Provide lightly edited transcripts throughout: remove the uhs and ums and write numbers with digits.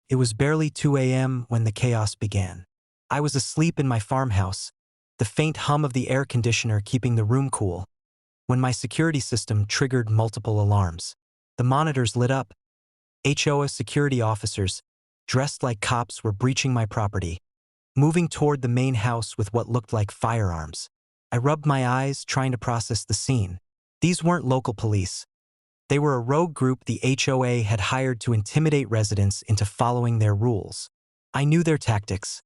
It was barely 2 a.m. when the chaos began. I was asleep in my farmhouse, the faint hum of the air conditioner keeping the room cool, when my security system triggered multiple alarms. The monitors lit up. HOA security officers, dressed like cops, were breaching my property, moving toward the main house with what looked like firearms. I rubbed my eyes, trying to process the scene. These weren't local police. They were a rogue group the HOA had hired to intimidate residents into following their rules. I knew their tactics.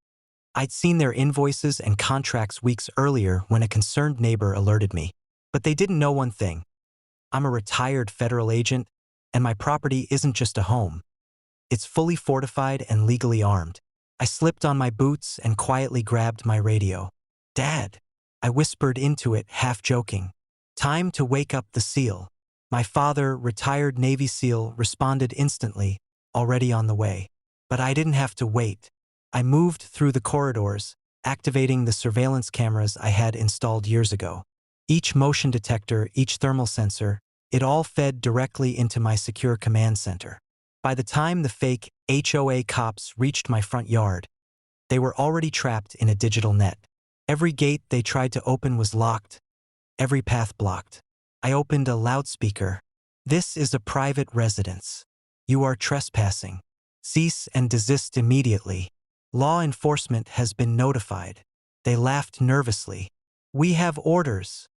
I'd seen their invoices and contracts weeks earlier when a concerned neighbor alerted me. But they didn't know one thing. I'm a retired federal agent, and my property isn't just a home. It's fully fortified and legally armed. I slipped on my boots and quietly grabbed my radio. "Dad," I whispered into it, half joking. "Time to wake up the SEAL." My father, retired Navy SEAL, responded instantly, already on the way. But I didn't have to wait. I moved through the corridors, activating the surveillance cameras I had installed years ago. Each motion detector, each thermal sensor, it all fed directly into my secure command center. By the time the fake HOA cops reached my front yard, they were already trapped in a digital net. Every gate they tried to open was locked, every path blocked. I opened a loudspeaker. "This is a private residence. You are trespassing. Cease and desist immediately. Law enforcement has been notified." They laughed nervously. "We have orders,"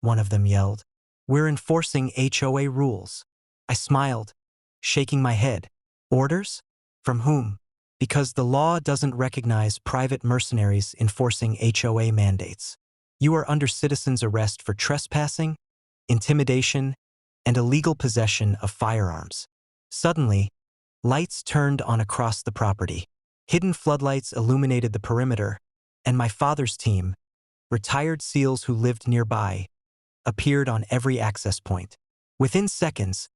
one of them yelled. "We're enforcing HOA rules." I smiled, shaking my head. "Orders? From whom?" "Because the law doesn't recognize private mercenaries enforcing HOA mandates. You are under citizen's arrest for trespassing, intimidation, and illegal possession of firearms." Suddenly, lights turned on across the property. Hidden floodlights illuminated the perimeter, and my father's team, retired SEALs who lived nearby, appeared on every access point. Within seconds,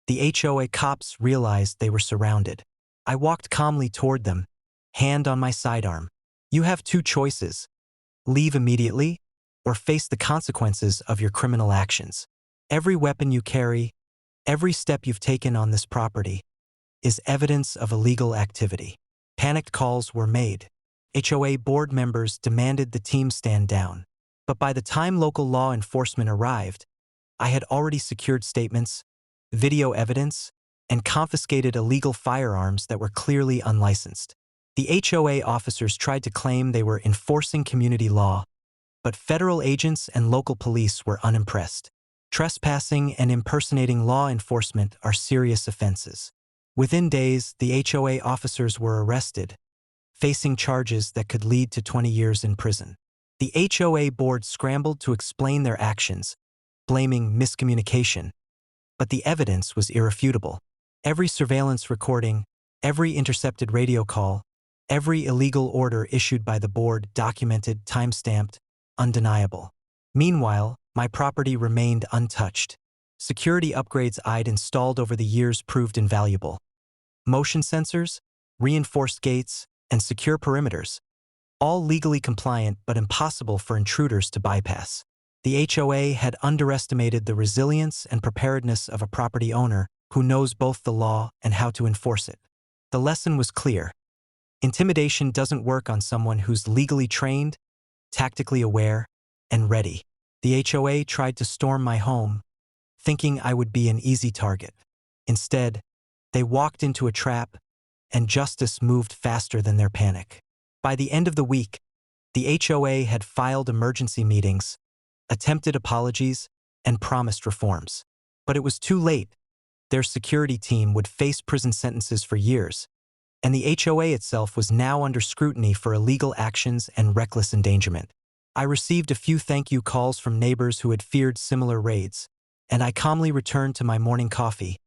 the HOA cops realized they were surrounded. I walked calmly toward them, hand on my sidearm. "You have two choices: leave immediately, or face the consequences of your criminal actions. Every weapon you carry, every step you've taken on this property, is evidence of illegal activity." Panicked calls were made. HOA board members demanded the team stand down. But by the time local law enforcement arrived, I had already secured statements, video evidence, and confiscated illegal firearms that were clearly unlicensed. The HOA officers tried to claim they were enforcing community law, but federal agents and local police were unimpressed. Trespassing and impersonating law enforcement are serious offenses. Within days, the HOA officers were arrested, facing charges that could lead to 20 years in prison. The HOA board scrambled to explain their actions, blaming miscommunication, but the evidence was irrefutable. Every surveillance recording, every intercepted radio call, every illegal order issued by the board documented, time-stamped, undeniable. Meanwhile, my property remained untouched. Security upgrades I'd installed over the years proved invaluable. Motion sensors, reinforced gates, and secure perimeters, all legally compliant but impossible for intruders to bypass. The HOA had underestimated the resilience and preparedness of a property owner who knows both the law and how to enforce it. The lesson was clear. Intimidation doesn't work on someone who's legally trained, tactically aware, and ready. The HOA tried to storm my home, thinking I would be an easy target. Instead, they walked into a trap, and justice moved faster than their panic. By the end of the week, the HOA had filed emergency meetings, attempted apologies, and promised reforms. But it was too late. Their security team would face prison sentences for years, and the HOA itself was now under scrutiny for illegal actions and reckless endangerment. I received a few thank you calls from neighbors who had feared similar raids, and I calmly returned to my morning coffee,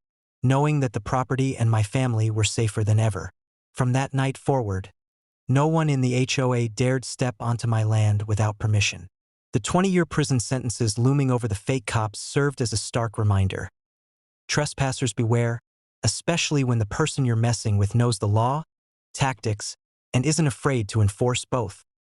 knowing that the property and my family were safer than ever. From that night forward, no one in the HOA dared step onto my land without permission. The 20-year prison sentences looming over the fake cops served as a stark reminder. Trespassers beware, especially when the person you're messing with knows the law, tactics, and isn't afraid to enforce both.